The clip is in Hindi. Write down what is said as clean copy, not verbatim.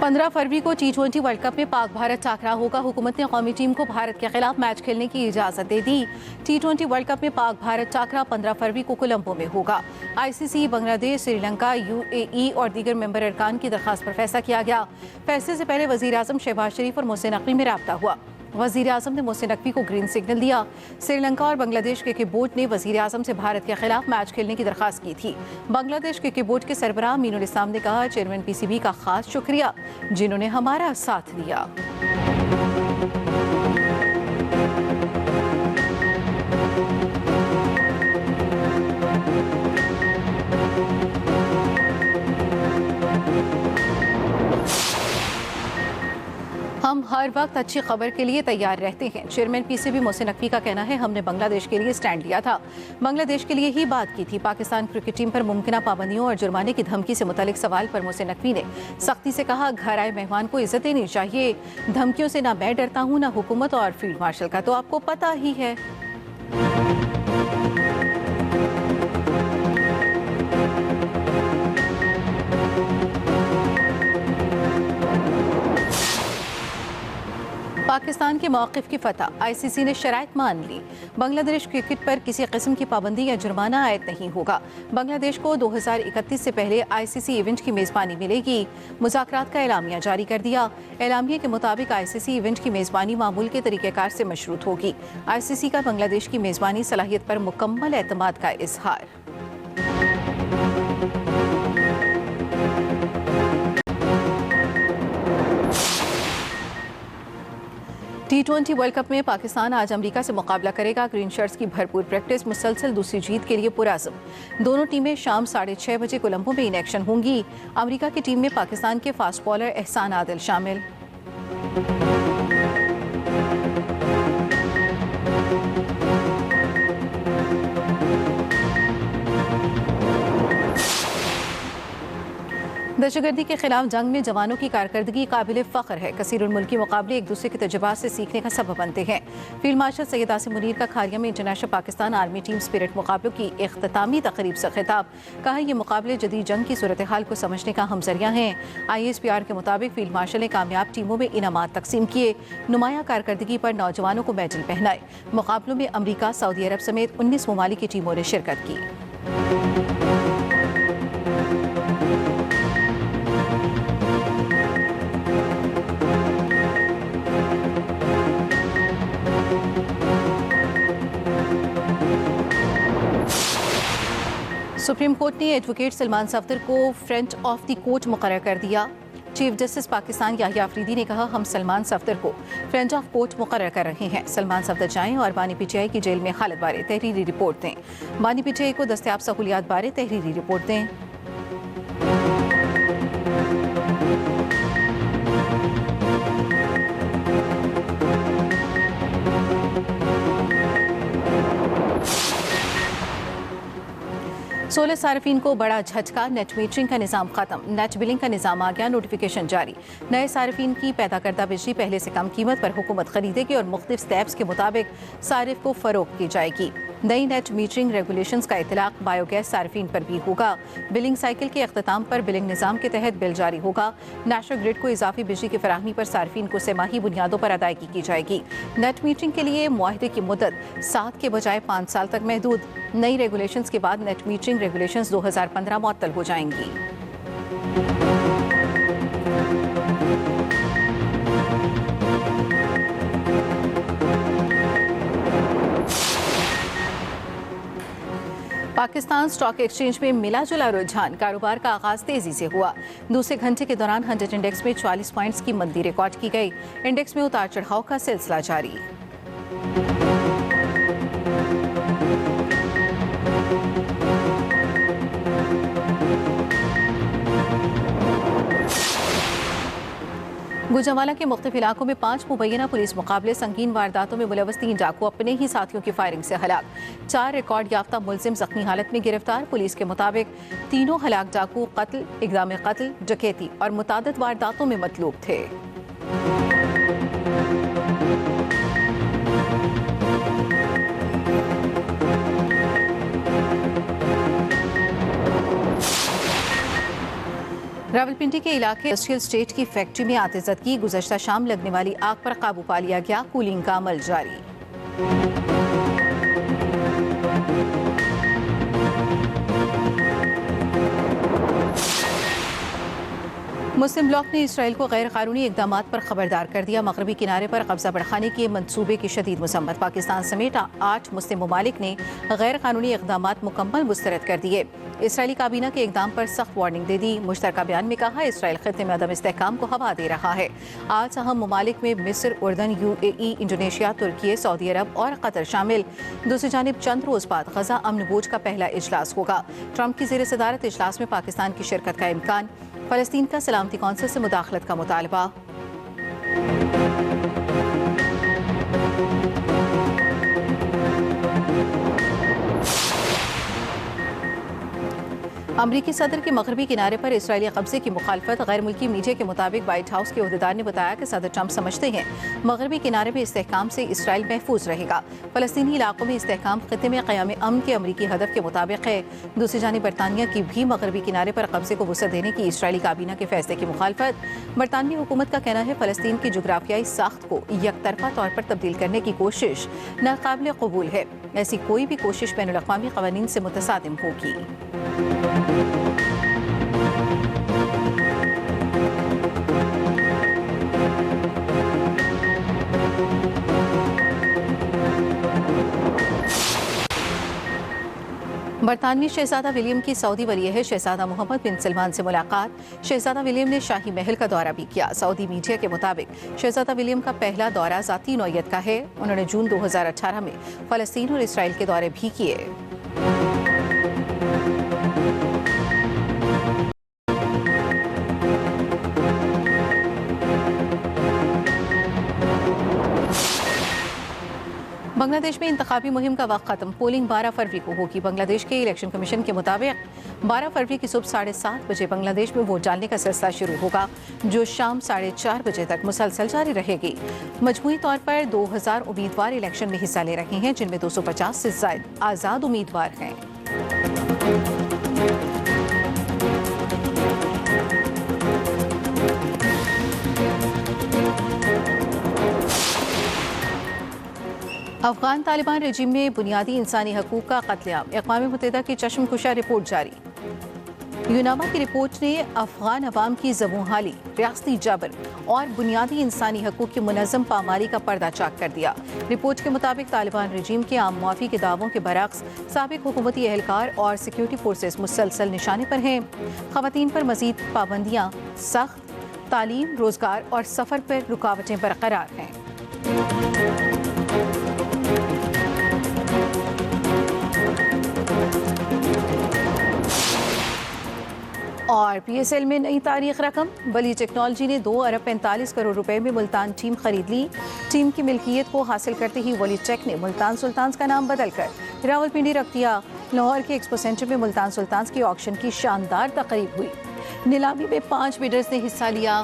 15 फरवरी को T20 वर्ल्ड कप में पाक भारत टाकरा होगा। हुकूमत ने कौमी टीम को भारत के खिलाफ मैच खेलने की इजाज़त दे दी। T20 वर्ल्ड कप में पाक भारत टाकरा 15 फरवरी को कोलंबो में होगा। ICC, बांग्लादेश, श्रीलंका, UAE और दीगर मेंबर अरकान की दरख्वास्त पर फैसला किया गया। फैसले से पहले वज़ीर आज़म शहबाज शरीफ और मोहसिन नकवी में राब्ता हुआ। वज़ीर आज़म ने मोहसिन नकवी को ग्रीन सिग्नल दिया। श्रीलंका और बांग्लादेश क्रिकेट बोर्ड ने वज़ीर आज़म से भारत के खिलाफ मैच खेलने की दरख्वास्त की थी। बांग्लादेश क्रिकेट बोर्ड के सरबराह मीनुल इस्लाम ने कहा, चेयरमैन PCB का खास शुक्रिया जिन्होंने हमारा साथ दिया। हम हर वक्त अच्छी खबर के लिए तैयार रहते हैं। चेयरमैन PCB मोहसिन नकवी का कहना है, हमने बांग्लादेश के लिए स्टैंड लिया था, बांग्लादेश के लिए ही बात की थी। पाकिस्तान क्रिकेट टीम पर मुमकिन पाबंदियों और जुर्माने की धमकी से मुतालिक सवाल पर मोहसिन नकवी ने सख्ती से कहा, घर आए मेहमान को इज्जत देनी चाहिए। धमकियों से ना मैं डरता हूँ ना हुकूमत और फील्ड मार्शल का तो आपको पता ही है। पाकिस्तान के मौक़िफ़ की फतह, ICC ने शराइत मान ली। बांग्लादेश क्रिकेट पर किसी किस्म की पाबंदी या जुर्माना आयद नहीं होगा। बांग्लादेश को 2031 से पहले ICC इवेंट की मेज़बानी मिलेगी। मुज़ाकरात का एलामिया जारी कर दिया। एलामिया के मुताबिक ICC इवेंट की मेज़बानी मामूल के तरीक़ेकार से मशरूत होगी। ICC का बांग्लादेश की मेज़बानी सलाहियत पर मुकम्मल एतमाद का इज़हार। T20 वर्ल्ड कप में पाकिस्तान आज अमेरिका से मुकाबला करेगा। ग्रीन शर्ट्स की भरपूर प्रैक्टिस, मुसलसल दूसरी जीत के लिए पुरअज़्म। दोनों टीमें शाम 6:30 बजे कोलंबो में इन एक्शन होंगी। अमेरिका की टीम में पाकिस्तान के फास्ट बॉलर एहसान आदिल शामिल। दहशतगर्दी के खिलाफ जंग में जवानों की कारकर्दगी काबिल फ़ख्र है। कसीरुल मुल्की मुकाबले एक दूसरे के तजुर्बात से सीखने का सबब बनते हैं। फील्ड मार्शल सैयद आसिम मुनीर का खारिया में international Pakistan army team spirit मुकाबलों की इख्तितामी तकरीब से खिताब। कहा, ये मुकाबले जदीद जंग की सूरत हाल को समझने का हमजरिया हैं। ISPR के मुताबिक फील्ड मार्शल ने कामयाब टीमों में इनामात तकसीम किए। नुमाया कारकर्दगी पर नौजवानों को मेडल पहनाए। मुकाबलों में अमरीका, सऊदी अरब समेत 19 ममालिक की टीमों ने शिरकत की। सुप्रीम कोर्ट ने एडवोकेट सलमान सफदर को फ्रेंड ऑफ द कोर्ट मुकर्रर कर दिया। चीफ जस्टिस पाकिस्तान याहिया अफरीदी ने कहा, हम सलमान सफदर को फ्रेंड ऑफ कोर्ट मुकर्रर कर रहे हैं। सलमान सफदर जाएं और बानी PTI की जेल में हालत बारे तहरीरी रिपोर्ट दें। बानी PTI को दस्तयाब सहूलियात बारे तहरीरी रिपोर्ट दें। सोलर सार्फिन को बड़ा झटका, नेट मीटरिंग का निज़ाम खत्म। नेट बिलिंग का निज़ाम आ गया, नोटिफिकेशन जारी। नए सार्फिन की पैदा करदा बिजली पहले से कम कीमत पर हुकूमत खरीदेगी और मुख्तलिफ स्टेप्स के मुताबिक सारिफ को फ़रोख्त की जाएगी। नई नेट मीटरिंग रेगुलेशंस का इतलाक बायोगैस सार्फिन पर भी होगा। बिलिंग साइकिल के अख्ताम पर बिलिंग निज़ाम के तहत बिल जारी होगा। नेशनल ग्रिड को इजाफी बिजली की फराहमी पर सार्फिन को सेमाही बुनियादों पर अदायगी की जाएगी। नेट मीटरिंग के लिए मुआहदे की मुद्दत 7 के बजाय 5 साल तक महदूद। नई रेगुलेशंस के बाद नेट मीटरिंग रेगुलेशंस 2015 मुअत्तल हो जाएंगी। पाकिस्तान स्टॉक एक्सचेंज में मिला जुला रुझान, कारोबार का आगाज तेजी से हुआ। दूसरे घंटे के दौरान 100 इंडेक्स में 44 पॉइंट्स की मंदी रिकॉर्ड की गई। इंडेक्स में उतार चढ़ाव का सिलसिला जारी। गुजरांवाला के मुख्तलिफ इलाकों में 5 मुबैना पुलिस मुकाबले, संगीन वारदातों में मुलव्वस 3 डाकू अपने ही साथियों की फायरिंग से हलाक। 4 रिकॉर्ड याफ्ता मुलजिम जख्मी हालत में गिरफ्तार। पुलिस के मुताबिक तीनों हलाक डाकू कत्ल, इक़दाम कत्ल, डकैती और मुतादिद वारदातों में मतलूब थे। रावलपिंडी के इलाके इंडस्ट्रियल स्टेट की फैक्ट्री में आतिशत की गुज़श्ता शाम लगने वाली आग पर काबू पा लिया गया। कूलिंग का अमल जारी। मुस्लिम ब्लॉक ने इसराइल को गैर कानूनी इकदाम पर खबरदार कर दिया। मगरबी किनारे पर कब्जा बढ़ाने के मंसूबे की शदीद मसम्मत। पाकिस्तान समेत 8 मुस्लिम ममालिक ने गैर कानूनी इकदाम मुकम्मल मुस्तरद कर दिए। इसराइली काबीना के इकदाम पर सख्त वार्निंग दे दी। मुश्तरका बयान में कहा इसराइल खित्ते में अदम इस्तेहकाम को हवा दे रहा है। आज अहम ममालिक में मिस्र, उर्दन, UAE, इंडोनेशिया, तुर्की, सऊदी अरब और कतर शामिल। दूसरी जानिब चंद रोज बाद गजा अमन बोझ का पहला इजलास होगा। ट्रंप की ज़ेर सदारत इजलास में पाकिस्तान की शिरकत का इम्कान। फ़लस्तीन का सलामती कौंसिल से मुदाखलत का मुतालबा। अमरीकी सदर के मगरबी किनारे पर इसराइली कब्जे की मुखालफत। गैर मुल्की मीडिया के मुताबिक व्हाइट हाउस के अहदेदार ने बताया कि सदर ट्रंप समझते हैं मगरबी किनारे में इस्तेहकाम से इसराइल महफूज रहेगा। फ़लस्तीनी इलाकों में इस्तेहकाम खित्ते में क़याम अमन के अमरीकी हदफ के मुताबिक है। दूसरी जानिब बरतानिया की भी मगरबी किनारे पर कब्जे को वसअत देने की इसराइली काबीना के फैसले की मुखालफत। बरतानवी हुकूमत का कहना है फ़लस्तीन की जोग्राफियाई साख्त को यकतरफा तौर पर तब्दील करने की कोशिश नाकाबिल कबूल है। ऐसी कोई भी कोशिश बैनुल अक़वामी क़वानीन से मुतसादिम होगी। बरतानवी शहजादा विलियम की सऊदी वलीअहद शहजादा मोहम्मद बिन सलमान से मुलाकात। शहजादा विलियम ने शाही महल का दौरा भी किया। सऊदी मीडिया के मुताबिक शहजादा विलियम का पहला दौरा ज़ाती नौयत का है। उन्होंने जून 2018 में फ़लस्तीन और इसराइल के दौरे भी किए। बांग्लादेश में इंतखाबी मुहिम का वक्त खत्म। पोलिंग 12 फरवरी को होगी। बांग्लादेश के इलेक्शन कमीशन के मुताबिक 12 फरवरी की सुबह 7:30 बजे बांग्लादेश में वोट डालने का सिलसिला शुरू होगा, जो शाम 4:30 बजे तक मुसलसल जारी रहेगी। मजमूई तौर पर 2000 उम्मीदवार इलेक्शन में हिस्सा ले रहे हैं, जिनमें 250 से ज़ायद आज़ाद उम्मीदवार हैं। अफगान तालिबान रजीम में बुनियादी इंसानी हकूक़ का कत्लेआम। अक़वाम मुत्तहिदा की चश्मकुशा रिपोर्ट जारी। यूनामा की रिपोर्ट ने अफगान अवाम की ज़बूहाली, रियासती जबर और बुनियादी इंसानी हकूक़ की मुनज़्ज़म पामाली का पर्दा चाक कर दिया। रिपोर्ट के मुताबिक तालिबान रजीम के आम मुआफ़ी के दावों के बरअक्स साबिक़ हुकूमती एहलकार और सिक्योरिटी फोर्सेस मुसलसल निशाने पर हैं। ख़वातीन पर मज़ीद पाबंदियाँ सख्त, तालीम, रोज़गार और सफ़र पर रुकावटें बरकरार हैं। और PSL में नई तारीख रकम। वली टेक्नोलॉजी ने 2 अरब 45 करोड़ रुपए में मुल्तान टीम खरीद ली। टीम की मिल्कियत को हासिल करते ही वली टेक ने मुल्तान सुल्तान्स का नाम बदलकर रावलपिंडी रख दिया। लाहौर के एक्सपो सेंटर में मुल्तान सुल्तान्स की ऑक्शन की शानदार तकरीब हुई। नीलामी में 5 बिडर्स ने हिस्सा लिया।